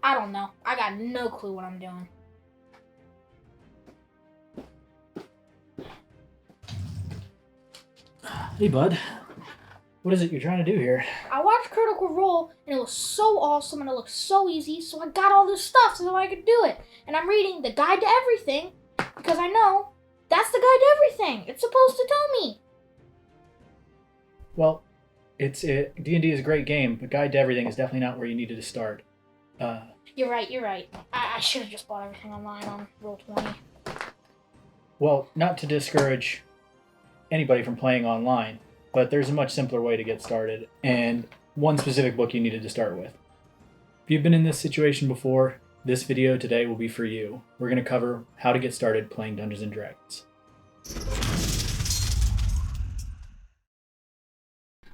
I don't know. I got no clue what I'm doing. Hey, bud. What is it you're trying to do here? I watched Critical Role, and it was so awesome, and it looked so easy, so I got all this stuff so that I could do it. And I'm reading The Guide to Everything, because I know that's the guide to everything. It's supposed to tell me. Well, D&D is a great game, but Guide to Everything is definitely not where you needed to start. You're right. I should have just bought everything online on Roll20. Well, not to discourage anybody from playing online, but there's a much simpler way to get started, and one specific book you needed to start with. If you've been in this situation before, this video today will be for you. We're going to cover how to get started playing Dungeons & Dragons.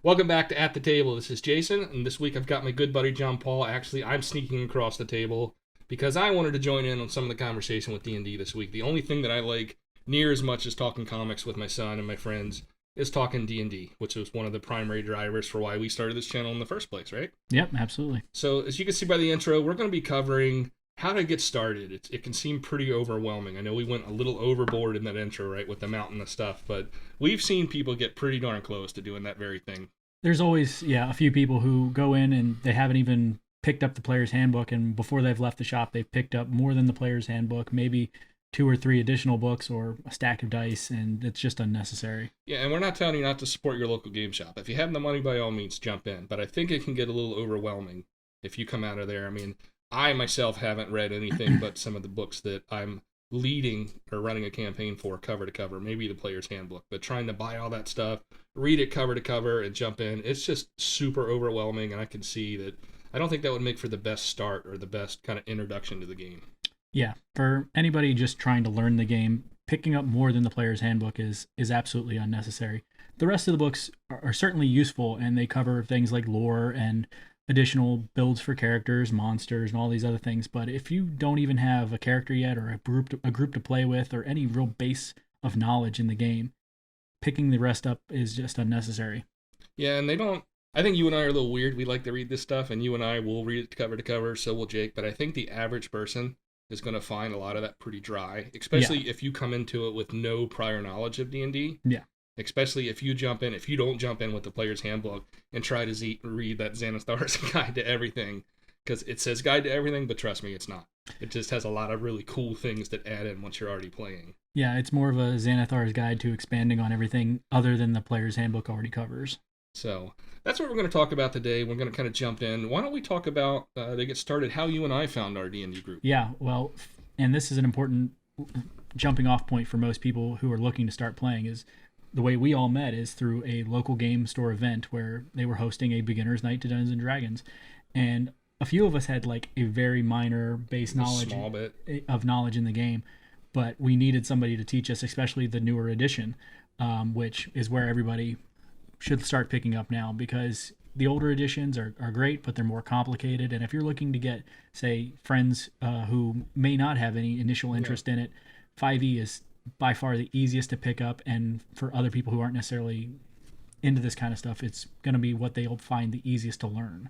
Welcome back to At the Table. This is Jason, and this week I've got my good buddy Jon-Paul. Actually, I'm sneaking across the table because I wanted to join in on some of the conversation with D&D this week. The only thing that I like near as much as talking comics with my son and my friends is talking D&D, which was one of the primary drivers for why we started this channel in the first place, right? Yep, absolutely. So, as you can see by the intro, we're going to be covering how to get started. It can seem pretty overwhelming. I know we went a little overboard in that intro, right, with the mountain of stuff, but we've seen people get pretty darn close to doing that very thing. There's always, a few people who go in and they haven't even picked up the player's handbook, and before they've left the shop, they've picked up more than the player's handbook, maybe 2 or 3 additional books or a stack of dice, and it's just unnecessary. Yeah, and we're not telling you not to support your local game shop. If you have the money, by all means, jump in. But I think it can get a little overwhelming if you come out of there. I mean, I myself haven't read anything but some of the books that I'm leading or running a campaign for cover to cover, maybe the player's handbook. But trying to buy all that stuff, read it cover to cover, and jump in, it's just super overwhelming, and I can see that I don't think that would make for the best start or the best kind of introduction to the game. Yeah, for anybody just trying to learn the game, picking up more than the player's handbook is absolutely unnecessary. The rest of the books are certainly useful, and they cover things like lore and additional builds for characters, monsters, and all these other things. But if you don't even have a character yet or a group to play with or any real base of knowledge in the game, picking the rest up is just unnecessary. Yeah, and I think you and I are a little weird. We like to read this stuff, and you and I will read it cover to cover, so will Jake. But I think the average person is going to find a lot of that pretty dry, especially if you come into it with no prior knowledge of D&D. Yeah. Especially if you don't jump in with the player's handbook and try to read that Xanathar's Guide to Everything, because it says Guide to Everything, but trust me, it's not. It just has a lot of really cool things that add in once you're already playing. Yeah, it's more of a Xanathar's Guide to expanding on everything other than the player's handbook already covers. So that's what we're going to talk about today. We're going to kind of jump in. Why don't we talk about, to get started, how you and I found our D&D group? Yeah, well, and this is an important jumping off point for most people who are looking to start playing, is the way we all met is through a local game store event where they were hosting a beginner's night to Dungeons & Dragons. And a few of us had like a very minor base knowledge, small bit of knowledge in the game, but we needed somebody to teach us, especially the newer edition, which is where everybody should start picking up now, because the older editions are great, but they're more complicated. And if you're looking to get, say, friends who may not have any initial interest in it, 5e is by far the easiest to pick up, and for other people who aren't necessarily into this kind of stuff, it's going to be what they'll find the easiest to learn.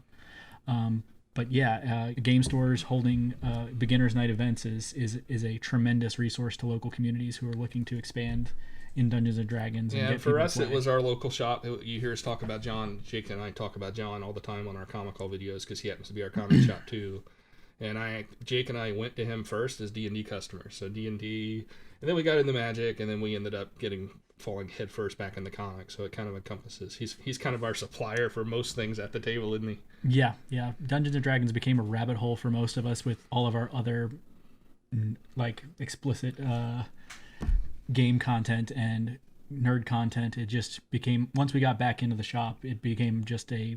But yeah, game stores holding beginner's night events is a tremendous resource to local communities who are looking to expand in Dungeons and Dragons. Yeah, and for us, it was our local shop. You hear us talk about John. Jake and I talk about John all the time on our Comic Call videos because he happens to be our comic shop too. And Jake and I went to him first as D&D customers. So D&D, and then we got into Magic, and then we ended up falling headfirst back in the comics. So it kind of encompasses. He's kind of our supplier for most things at the table, isn't he? Yeah. Dungeons and Dragons became a rabbit hole for most of us with all of our other like explicit game content and nerd content. It just became, once we got back into the shop, it became just a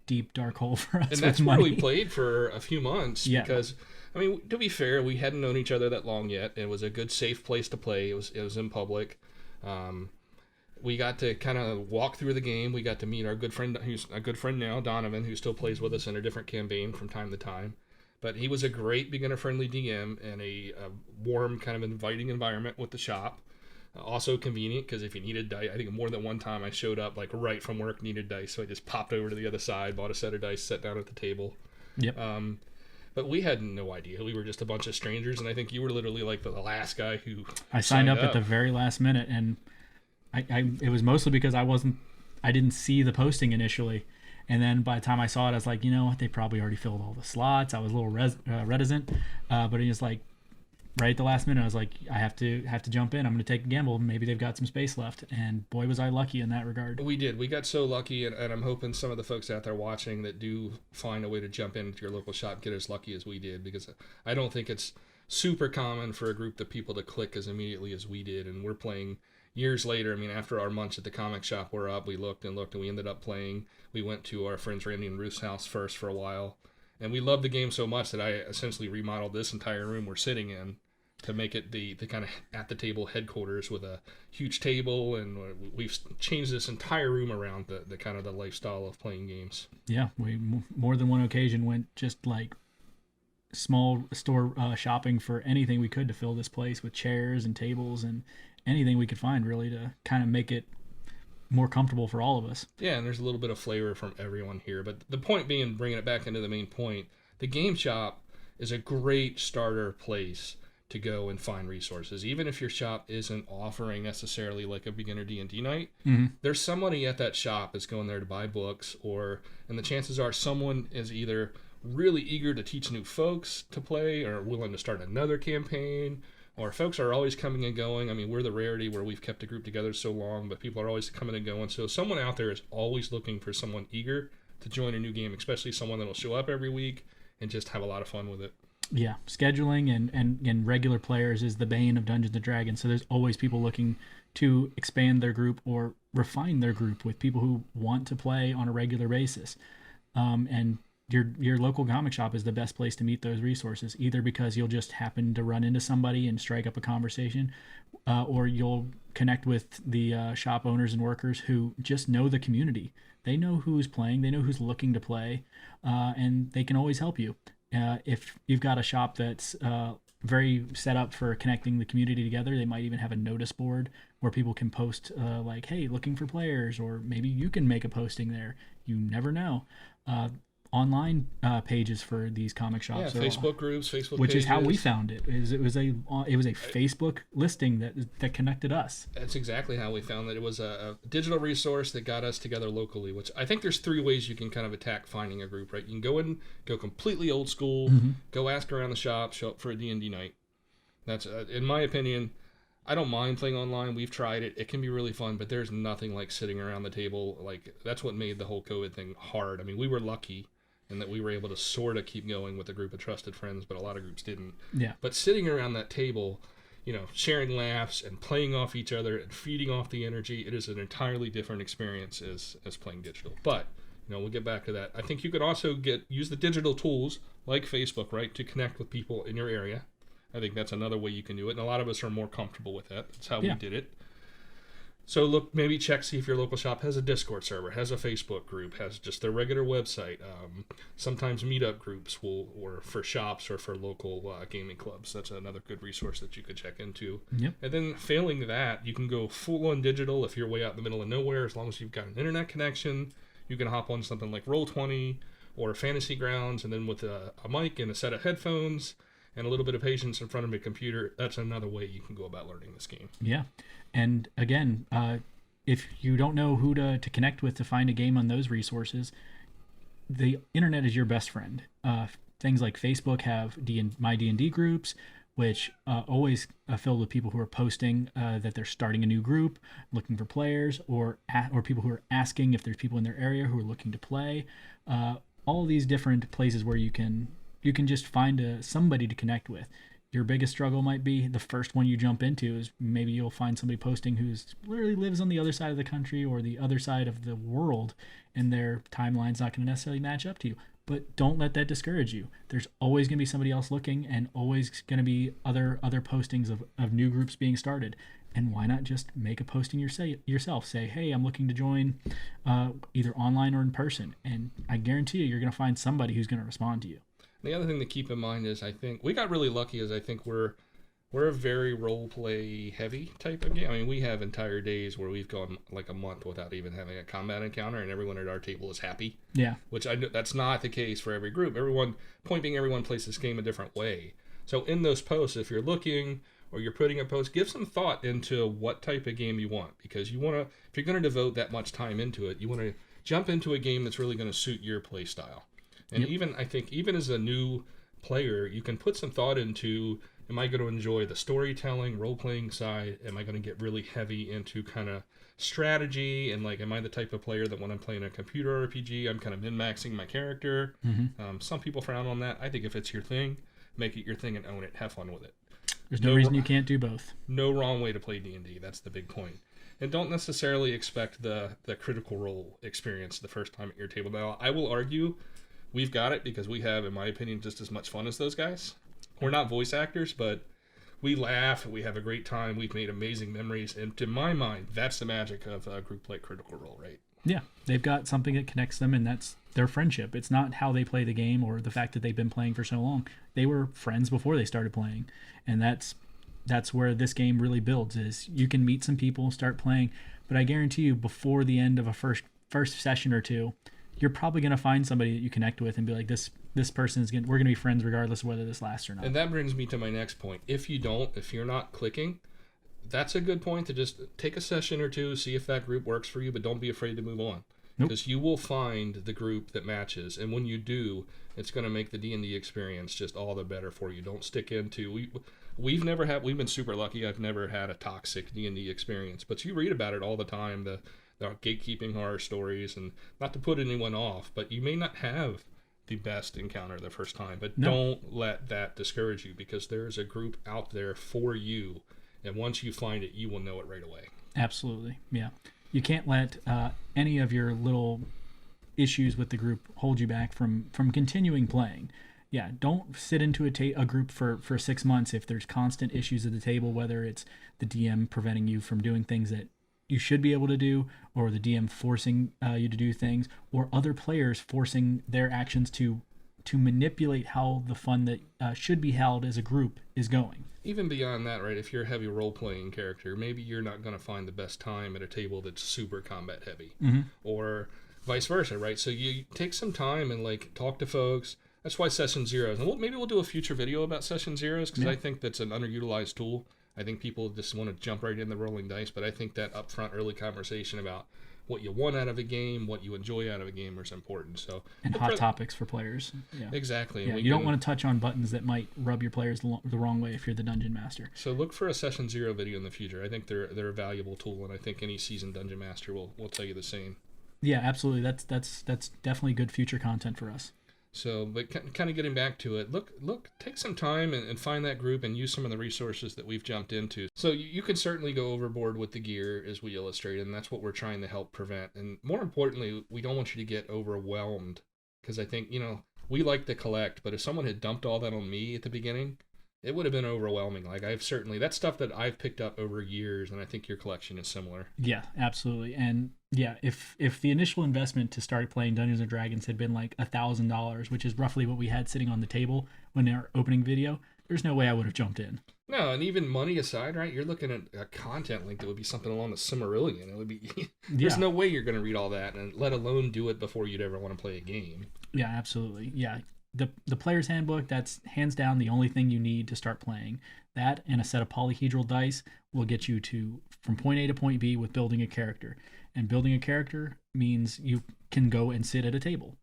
deep dark hole for us. And that's where we played for a few months, because I mean, to be fair, we hadn't known each other that long yet. It was a good, safe place to play. It was in public. We got to kind of walk through the game. We got to meet our good friend, who's a good friend now, Donovan, who still plays with us in a different campaign from time to time. But he was a great beginner-friendly DM and a warm, kind of inviting environment with the shop. Also convenient, because if you needed dice, I think more than one time I showed up like right from work, needed dice, so I just popped over to the other side, bought a set of dice, sat down at the table. Yep. But we had no idea. We were just a bunch of strangers, and I think you were literally like the last guy who I signed up at the very last minute, and it was mostly because I didn't see the posting initially. And then by the time I saw it, I was like, you know what? They probably already filled all the slots. I was a little reticent, but it was like right at the last minute, I was like, I have to jump in. I'm going to take a gamble. Maybe they've got some space left. And boy, was I lucky in that regard. We did. We got so lucky, and I'm hoping some of the folks out there watching that do find a way to jump into your local shop get as lucky as we did, because I don't think it's super common for a group of people to click as immediately as we did. And we're playing years later. I mean, after our months at the comic shop were up, we looked and we ended up playing. We went to our friends Randy and Ruth's house first for a while, and we loved the game so much that I essentially remodeled this entire room we're sitting in to make it the kind of at the table headquarters with a huge table, and we've changed this entire room around the kind of the lifestyle of playing games. Yeah, we more than one occasion went just like small store shopping for anything we could to fill this place with chairs and tables and anything we could find, really, to kind of make it more comfortable for all of us. Yeah, and there's a little bit of flavor from everyone here. But the point being, bringing it back into the main point, the game shop is a great starter place to go and find resources. Even if your shop isn't offering necessarily like a beginner D&D night, there's somebody at that shop that's going there to buy books, and the chances are someone is either really eager to teach new folks to play or willing to start another campaign, or folks are always coming and going. I mean, we're the rarity where we've kept a group together so long, but people are always coming and going. So someone out there is always looking for someone eager to join a new game, especially someone that'll show up every week and just have a lot of fun with it. Yeah, scheduling and regular players is the bane of Dungeons & Dragons. So there's always people looking to expand their group or refine their group with people who want to play on a regular basis. And your local comic shop is the best place to meet those resources, either because you'll just happen to run into somebody and strike up a conversation, or you'll connect with the shop owners and workers who just know the community. They know who's playing, they know who's looking to play, and they can always help you. If you've got a shop that's very set up for connecting the community together, they might even have a notice board where people can post like, hey, looking for players, or maybe you can make a posting there. You never know. Online pages for these comic shops. Yeah, Facebook groups, Facebook which pages. Is how we found it. It was a Facebook listing that connected us. That's exactly how we found that. It was a digital resource that got us together locally, which I think there's three ways you can kind of attack finding a group, right? You can go completely old school, go ask around the shop, show up for a D&D night. That's, in my opinion, I don't mind playing online. We've tried it. It can be really fun, but there's nothing like sitting around the table. Like, that's what made the whole COVID thing hard. I mean, we were lucky and that we were able to sort of keep going with a group of trusted friends, but a lot of groups didn't. Yeah. But sitting around that table, sharing laughs and playing off each other and feeding off the energy, it is an entirely different experience as playing digital. But, we'll get back to that. I think you could also use the digital tools like Facebook, right, to connect with people in your area. I think that's another way you can do it, and a lot of us are more comfortable with that. That's how we did it. So look, maybe see if your local shop has a Discord server, has a Facebook group, has just their regular website. Sometimes meetup groups or for shops or for local gaming clubs. That's another good resource that you could check into. Yep. And then failing that, you can go full on digital if you're way out in the middle of nowhere. As long as you've got an internet connection, you can hop on something like Roll20 or Fantasy Grounds, and then with a mic and a set of headphones and a little bit of patience in front of a computer, that's another way you can go about learning this game. Yeah. And again, if you don't know who to connect with to find a game on those resources, the internet is your best friend. Things like Facebook have my D&D groups, which always filled with people who are posting that they're starting a new group, looking for players, or people who are asking if there's people in their area who are looking to play. All these different places where you can just find somebody to connect with. Your biggest struggle might be the first one you jump into is maybe you'll find somebody posting who's literally lives on the other side of the country or the other side of the world, and their timeline's not going to necessarily match up to you. But don't let that discourage you. There's always going to be somebody else looking, and always going to be other postings of new groups being started. And why not just make a posting yourself? Say, hey, I'm looking to join either online or in person. And I guarantee you're going to find somebody who's going to respond to you. The other thing to keep in mind is I think we got really lucky, is I think we're we're a very role play heavy type of game. I mean, we have entire days where we've gone like a month without even having a combat encounter, and everyone at our table is happy. Yeah. Which I know that's not the case for every group. Everyone plays this game a different way. So in those posts, if you're looking or you're putting a post, give some thought into what type of game you want, because you want to, if you're going to devote that much time into it, you want to jump into a game that's really going to suit your play style. And I think even as a new player, you can put some thought into, am I going to enjoy the storytelling, role-playing side? Am I going to get really heavy into kind of strategy? And like, am I the type of player that when I'm playing a computer RPG, I'm kind of min-maxing my character? Some people frown on that. I think if it's your thing, make it your thing and own it. Have fun with it. There's no reason you can't do both. No wrong way to play D&D. That's the big point. And don't necessarily expect the Critical Role experience the first time at your table. Now, I will argue we've got it because we have, in my opinion, just as much fun as those guys. We're not voice actors, but we laugh, we have a great time, we've made amazing memories, and to my mind, that's the magic of a group like Critical Role, right? Yeah, they've got something that connects them, and that's their friendship. It's not how they play the game or the fact that they've been playing for so long. They were friends before they started playing, and that's where this game really builds, is you can meet some people, start playing, but I guarantee you before the end of a first session or two, you're probably going to find somebody that you connect with and be like, this person is we're going to be friends regardless of whether this lasts or not. And that brings me to my next point. If you're not clicking, that's a good point to just take a session or two, see if that group works for you, but don't be afraid to move on. Because you will find the group that matches, and when you do, it's going to make the D&D experience just all the better for you. Don't stick into... We've been super lucky. I've never had a toxic D&D experience, but you read about it all the time, the gatekeeping horror stories, and not to put anyone off, but you may not have the best encounter the first time, but don't let that discourage you, because there's a group out there for you, and once you find it, you will know it right away. Absolutely, yeah. You can't let any of your little issues with the group hold you back from continuing playing. Yeah, don't sit into a group for 6 months if there's constant issues at the table, whether it's the DM preventing you from doing things that you should be able to do, or the DM forcing you to do things, or other players forcing their actions to manipulate how the fun that should be held as a group is going. Even beyond that, right, if you're a heavy role-playing character, maybe you're not going to find the best time at a table that's super combat heavy, or vice versa, right? So you take some time and like talk to folks. That's why Session Zeros, and maybe we'll do a future video about Session Zeros, because I think that's an underutilized tool. I think people just want to jump right in the rolling dice, but I think that upfront early conversation about what you want out of a game, what you enjoy out of a game is important. So and hot topics for players. Yeah. Exactly. Yeah, you don't want to touch on buttons that might rub your players the wrong way if you're the dungeon master. So look for a Session Zero video in the future. I think they're a valuable tool, and I think any seasoned dungeon master will tell you the same. Yeah, absolutely. That's definitely good future content for us. So, but kind of getting back to it, look, take some time and find that group and use some of the resources that we've jumped into. So you can certainly go overboard with the gear, as we illustrated, and that's what we're trying to help prevent. And more importantly, we don't want you to get overwhelmed, because I think, we like to collect, but if someone had dumped all that on me at the beginning, it would have been overwhelming. Like, that's stuff that I've picked up over years, and I think your collection is similar. Yeah, absolutely. And yeah, if the initial investment to start playing Dungeons & Dragons had been like $1,000, which is roughly what we had sitting on the table when our opening video, there's no way I would have jumped in. No, and even money aside, right? You're looking at a content link that would be something along the Silmarillion. It would be there's no way you're going to read all that, and let alone do it before you'd ever want to play a game. Yeah, absolutely. Yeah. The player's handbook, that's hands down the only thing you need to start playing. That and a set of polyhedral dice will get you from point A to point B with building a character. And building a character means you can go and sit at a table.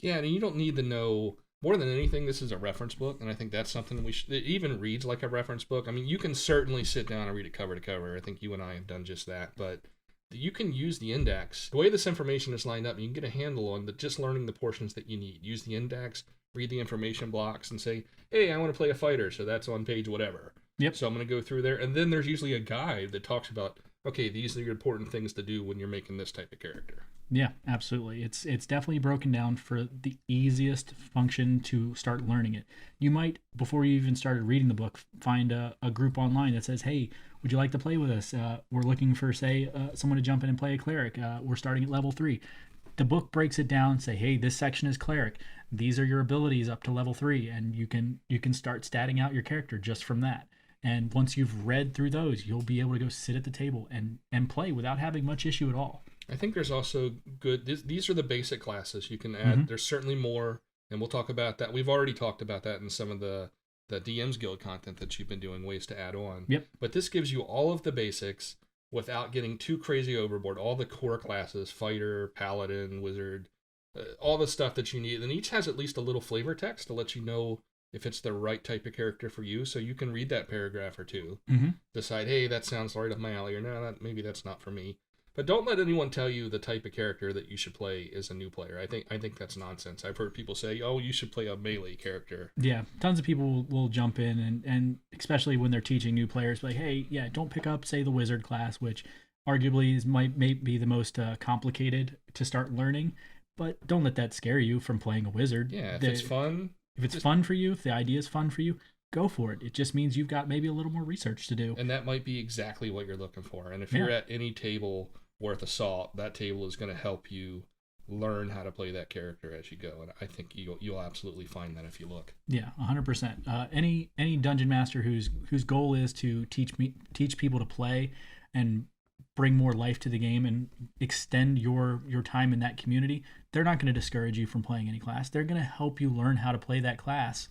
Yeah, and you don't need to know, more than anything, this is a reference book, and I think that's something that it even reads like a reference book. I mean, you can certainly sit down and read it cover to cover. I think you and I have done just that, but you can use the index. The way this information is lined up, you can get a handle on just learning the portions that you need. Use the index, read the information blocks, and say, hey, I want to play a fighter, so that's on page whatever. Yep. So I'm going to go through there, and then there's usually a guide that talks about, okay, these are the important things to do when you're making this type of character. Yeah, absolutely. It's definitely broken down for the easiest function to start learning it. You might, before you even started reading the book, find a group online that says, hey, would you like to play with us? We're looking for, say, someone to jump in and play a cleric. We're starting at level 3. The book breaks it down, say, hey, this section is cleric. These are your abilities up to level 3, and you can start statting out your character just from that. And once you've read through those, you'll be able to go sit at the table and play without having much issue at all. I think there's also these are the basic classes you can add. There's certainly more, and we'll talk about that. We've already talked about that in some of the DM's Guild content that you've been doing, ways to add on. Yep. But this gives you all of the basics without getting too crazy overboard. All the core classes, fighter, paladin, wizard, all the stuff that you need. And each has at least a little flavor text to let you know if it's the right type of character for you. So you can read that paragraph or two, decide, hey, that sounds right up my alley, or no, maybe that's not for me. But don't let anyone tell you the type of character that you should play as a new player. I think that's nonsense. I've heard people say, oh, you should play a melee character. Yeah, tons of people will jump in, and especially when they're teaching new players, like, hey, yeah, don't pick up, say, the wizard class, which arguably may be the most complicated to start learning. But don't let that scare you from playing a wizard. Yeah, if it's fun. If it's fun for you, if the idea is fun for you, go for it. It just means you've got maybe a little more research to do. And that might be exactly what you're looking for. And if you're at any table worth of salt, that table is going to help you learn how to play that character as you go. And I think you'll absolutely find that if you look. Yeah, 100%. Any dungeon master whose goal is to teach people to play and bring more life to the game and extend your time in that community, they're not going to discourage you from playing any class. They're going to help you learn how to play that class.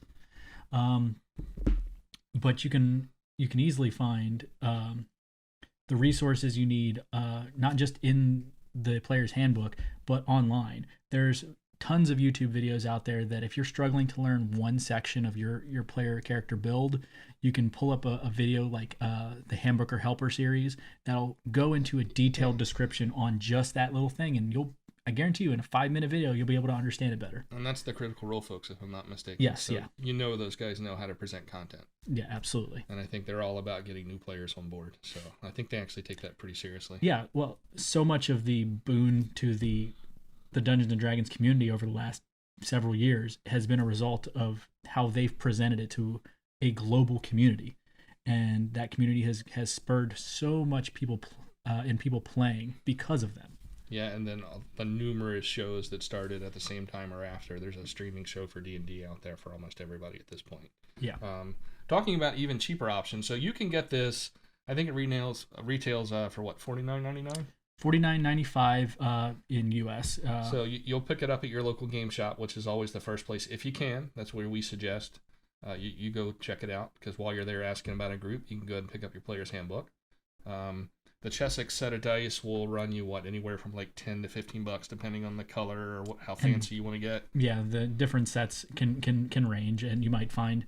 But you can easily find the resources you need, not just in the player's handbook, but online. There's tons of YouTube videos out there that if you're struggling to learn one section of your player character build, you can pull up a video like the Handbook or Helper series that'll go into a detailed description on just that little thing, and I guarantee you in a 5-minute video, you'll be able to understand it better. And that's the Critical Role folks, if I'm not mistaken. Yes, so yeah. You know those guys know how to present content. Yeah, absolutely. And I think they're all about getting new players on board. So I think they actually take that pretty seriously. Yeah, well, so much of the boon to the Dungeons & Dragons community over the last several years has been a result of how they've presented it to a global community. And that community has spurred so much people playing because of them. Yeah, and then the numerous shows that started at the same time or after. There's a streaming show for D&D out there for almost everybody at this point. Yeah. Talking about even cheaper options, so you can get this. I think it retails for what, $49.99? $49.95 in US. So you'll pick it up at your local game shop, which is always the first place if you can. That's where we suggest you go check it out, because while you're there asking about a group, you can go ahead and pick up your player's handbook. The Chessex set of dice will run you anywhere from like $10 to $15, depending on the color or how fancy you want to get. Yeah, the different sets can range, and you might find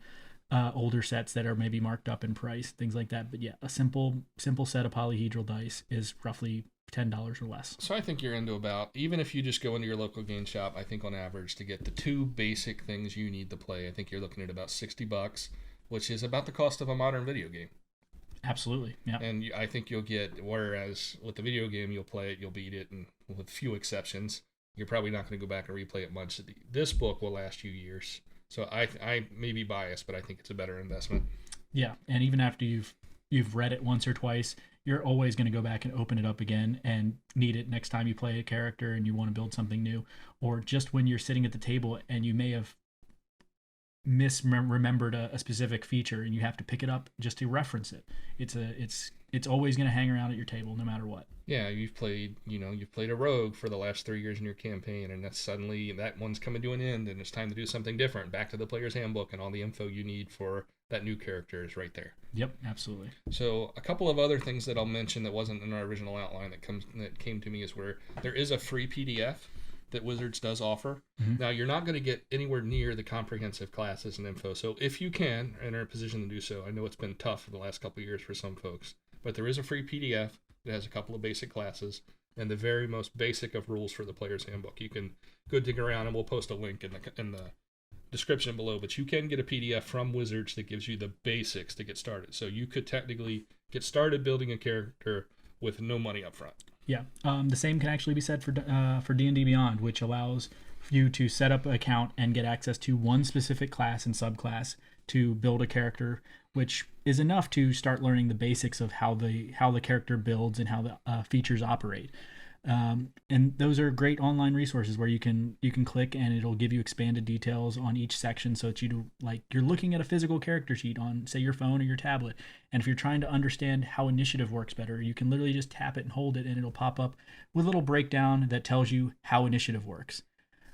older sets that are maybe marked up in price, things like that. But yeah, a simple set of polyhedral dice is roughly $10 or less. So I think you're into about, even if you just go into your local game shop, I think on average to get the two basic things you need to play, I think you're looking at about $60, which is about the cost of a modern video game. Absolutely, yeah. And I think you'll get, whereas with the video game, you'll play it, you'll beat it, and with few exceptions, you're probably not going to go back and replay it much. This book will last you years. So I may be biased, but I think it's a better investment. Yeah, and even after you've read it once or twice, you're always going to go back and open it up again and need it next time you play a character and you want to build something new, or just when you're sitting at the table and you may have misremembered a specific feature and you have to pick it up just to reference it. It's always going to hang around at your table no matter what. Yeah, you've played a rogue for the last 3 years in your campaign, and that's suddenly that one's coming to an end and it's time to do something different. Back to the player's handbook, and all the info you need for that new character is right there. Yep, absolutely. So a couple of other things that I'll mention that wasn't in our original outline that came to me is where there is a free PDF that Wizards does offer. Mm-hmm. Now, you're not going to get anywhere near the comprehensive classes and info. So if you can, and are in a position to do so, I know it's been tough for the last couple of years for some folks, but there is a free PDF that has a couple of basic classes and the very most basic of rules for the player's handbook. You can go dig around, and we'll post a link in the description below, but you can get a PDF from Wizards that gives you the basics to get started. So you could technically get started building a character with no money up front. Yeah, the same can actually be said for D&D Beyond, which allows you to set up an account and get access to one specific class and subclass to build a character, which is enough to start learning the basics of how the character builds and how the features operate. And those are great online resources where you can click and it'll give you expanded details on each section, so that you're looking at a physical character sheet on, say, your phone or your tablet. And if you're trying to understand how initiative works better, you can literally just tap it and hold it, and it'll pop up with a little breakdown that tells you how initiative works.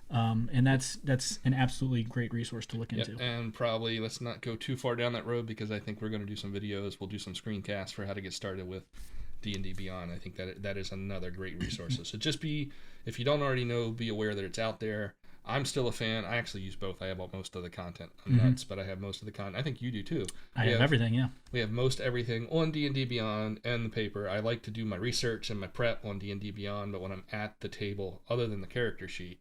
And that's an absolutely great resource to look into. And probably let's not go too far down that road, because I think we're going to do some videos. We'll do some screencasts for how to get started with D&D Beyond. I think that is another great resource. So just if you don't already know, be aware that it's out there. I'm still a fan. I actually use both. I have most of the content. I'm nuts, but I have most of the content. I think you do too. I have everything, yeah. We have most everything on D&D Beyond and the paper. I like to do my research and my prep on D&D Beyond, but when I'm at the table, other than the character sheet,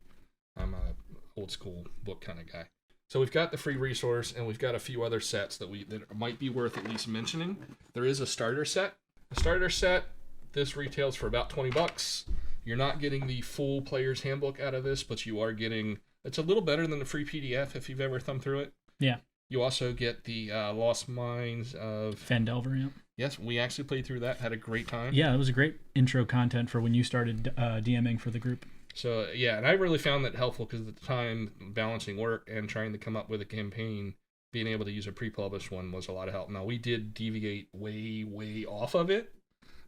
I'm a old school book kind of guy. So we've got the free resource, and we've got a few other sets that might be worth at least mentioning. There is a starter set. A starter set, this retails for about $20. You're not getting the full player's handbook out of this, but you are getting, it's a little better than the free PDF if you've ever thumbed through it. Yeah. You also get the Lost Minds of Phandelver, yeah. Yes, we actually played through that, had a great time. Yeah, it was a great intro content for when you started DMing for the group. So, yeah, and I really found that helpful, because at the time, balancing work and trying to come up with a campaign, being able to use a pre-published one was a lot of help. Now, we did deviate way, way off of it,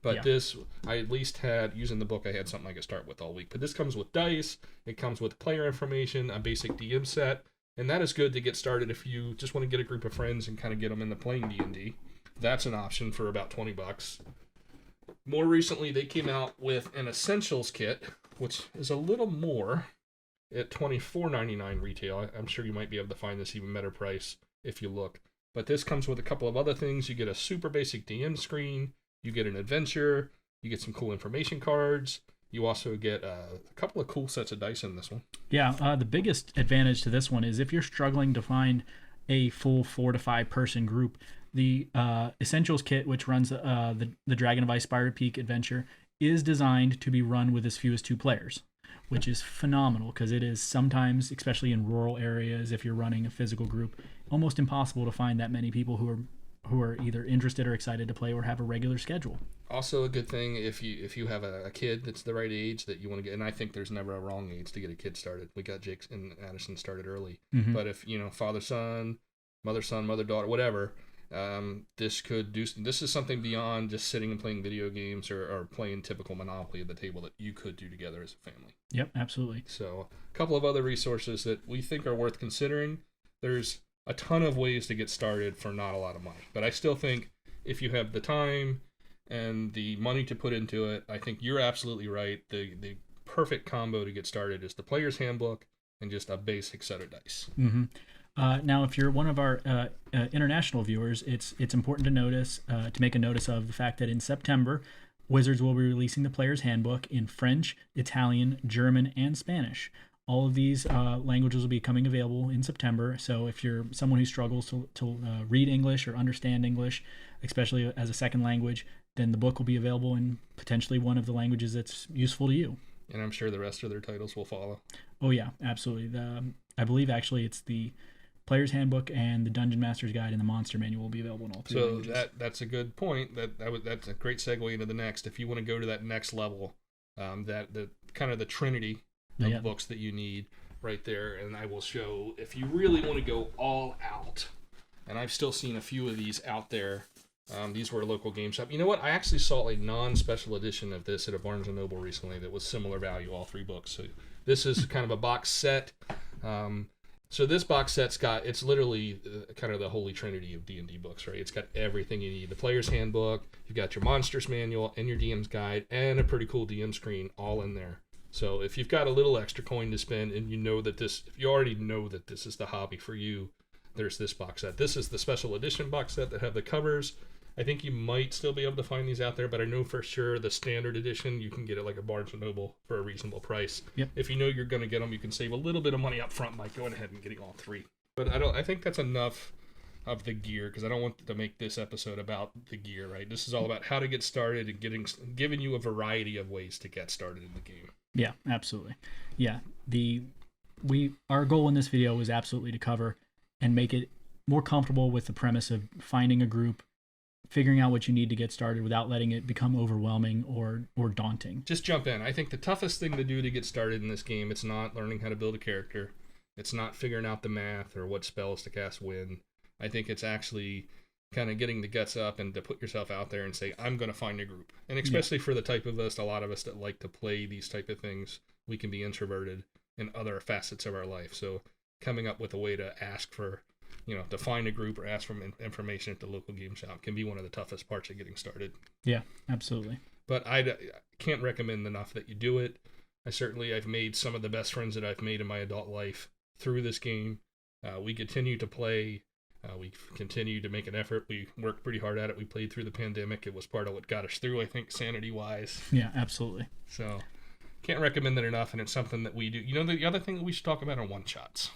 but this, I at least had, using the book, I had something I could start with all week. But this comes with dice, it comes with player information, a basic DM set, and that is good to get started if you just want to get a group of friends and kind of get them into playing D&D. That's an option for about $20. More recently, they came out with an Essentials kit, which is a little more, at $24.99 retail. I'm sure you might be able to find this even better price if you look. But this comes with a couple of other things. You get a super basic DM screen, you get an adventure, you get some cool information cards, you also get a couple of cool sets of dice in this one. Yeah, the biggest advantage to this one is if you're struggling to find a full 4 to 5 person group, the Essentials kit, which runs the Dragon of Ice Spider Peak adventure, is designed to be run with as few as 2 players, which is phenomenal, because it is sometimes, especially in rural areas, if you're running a physical group, almost impossible to find that many people who are either interested or excited to play or have a regular schedule. Also a good thing if you have a kid that's the right age that you want to get, and I think there's never a wrong age to get a kid started. We got Jake and Addison started early, but if father son, mother daughter, whatever, this is something beyond just sitting and playing video games or playing typical Monopoly at the table that you could do together as a family. Yep, absolutely. So a couple of other resources that we think are worth considering. There's a ton of ways to get started for not a lot of money, but I still think if you have the time and the money to put into it, I think you're absolutely right. The perfect combo to get started is the player's handbook and just a basic set of dice. Now, if you're one of our international viewers, it's important to make a notice of the fact that in September, Wizards will be releasing the Player's Handbook in French, Italian, German, and Spanish. All of these languages will be coming available in September. So if you're someone who struggles to read English or understand English, especially as a second language, then the book will be available in potentially one of the languages that's useful to you. And I'm sure the rest of their titles will follow. Oh yeah, absolutely. I believe actually it's the Player's Handbook and the Dungeon Master's Guide and the Monster Manual will be available in all 3 languages. So that's a good point. That's a great segue into the next. If you want to go to that next level, the kind of the trinity of books that you need right there, and I will show if you really want to go all out. And I've still seen a few of these out there. These were a local game shop. You know what? I actually saw a non-special edition of this at a Barnes & Noble recently that was similar value, all 3 books. So this is kind of a box set. So this box set's it's literally kind of the holy trinity of D&D books, right? It's got everything you need. The Player's Handbook, you've got your Monsters Manual, and your DM's Guide, and a pretty cool DM screen all in there. So if you've got a little extra coin to spend and if you already know that this is the hobby for you, there's this box set. This is the special edition box set that have the covers. I think you might still be able to find these out there, but I know for sure the standard edition, you can get it like a Barnes & Noble for a reasonable price. Yep. If you know you're going to get them, you can save a little bit of money up front by going ahead and getting all 3. But I think that's enough of the gear, because I don't want to make this episode about the gear, right? This is all about how to get started and giving you a variety of ways to get started in the game. Yeah, absolutely. Yeah, our goal in this video was absolutely to cover and make it more comfortable with the premise of finding a group, figuring out what you need to get started without letting it become overwhelming or daunting. Just jump in. I think the toughest thing to do to get started in this game, it's not learning how to build a character. It's not figuring out the math or what spells to cast when. I think it's actually kind of getting the guts up and to put yourself out there and say, I'm going to find a group. And especially for the type of us, a lot of us that like to play these type of things, we can be introverted in other facets of our life. So coming up with a way to ask for, to find a group or ask for information at the local game shop can be one of the toughest parts of getting started. Yeah, absolutely. But I can't recommend enough that you do it. I've made some of the best friends that I've made in my adult life through this game. We continue to play. We continue to make an effort. We worked pretty hard at it. We played through the pandemic. It was part of what got us through, I think, sanity-wise. Yeah, absolutely. So can't recommend it enough, and it's something that we do. The other thing that we should talk about are one-shots.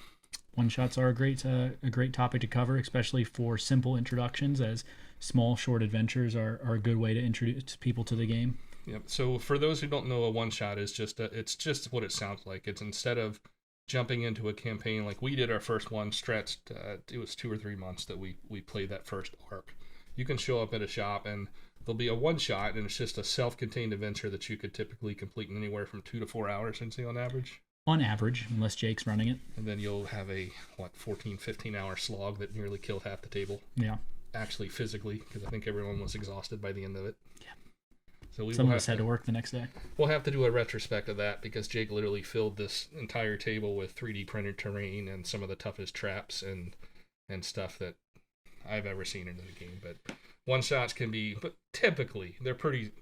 One-shots are a great topic to cover, especially for simple introductions, as small, short adventures are a good way to introduce people to the game. Yep. So for those who don't know, a one-shot is it's just what it sounds like. It's instead of jumping into a campaign like we did our first one, stretched, it was 2 or 3 months that we played that first arc. You can show up at a shop and there'll be a one-shot, and it's just a self-contained adventure that you could typically complete in anywhere from 2 to 4 hours, I'd say, on average. On average, unless Jake's running it. And then you'll have a 14, 15-hour slog that nearly killed half the table. Yeah. Actually, physically, because I think everyone was exhausted by the end of it. Yeah. So some of us had to work the next day. We'll have to do a retrospect of that, because Jake literally filled this entire table with 3D printed terrain and some of the toughest traps and stuff that I've ever seen in the game. But one-shots can be, but typically they're pretty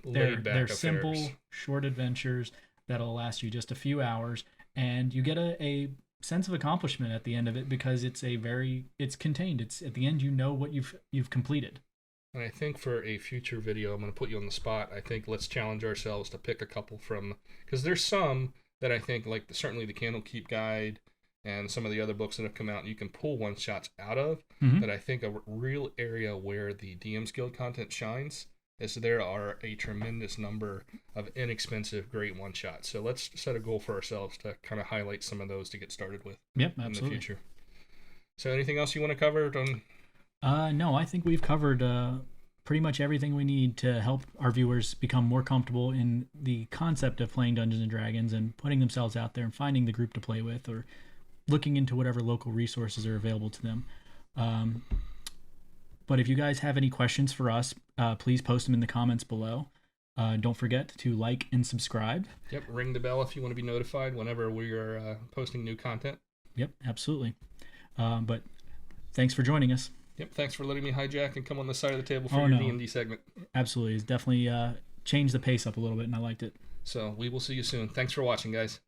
laid back. They're simple, short adventures that'll last you just a few hours, and you get a sense of accomplishment at the end of it, because it's contained. It's at the end, what you've completed. And I think for a future video, I'm going to put you on the spot. I think let's challenge ourselves to pick a couple from, because there's some that I think, like certainly the Candlekeep Guide and some of the other books that have come out, you can pull one-shots out of. That I think a real area where the DM's Guild content shines is there are a tremendous number of inexpensive, great one-shots. So let's set a goal for ourselves to kind of highlight some of those to get started with. Yep, in absolutely. the future. So anything else you want to cover? No, I think we've covered pretty much everything we need to help our viewers become more comfortable in the concept of playing Dungeons & Dragons and putting themselves out there and finding the group to play with, or looking into whatever local resources are available to them. But if you guys have any questions for us, please post them in the comments below. Don't forget to like and subscribe. Yep, ring the bell if you want to be notified whenever we are posting new content. Yep, absolutely. But thanks for joining us. Yep, thanks for letting me hijack and come on the side of the table for your D&D segment. Absolutely. It's definitely changed the pace up a little bit, and I liked it. So we will see you soon. Thanks for watching, guys.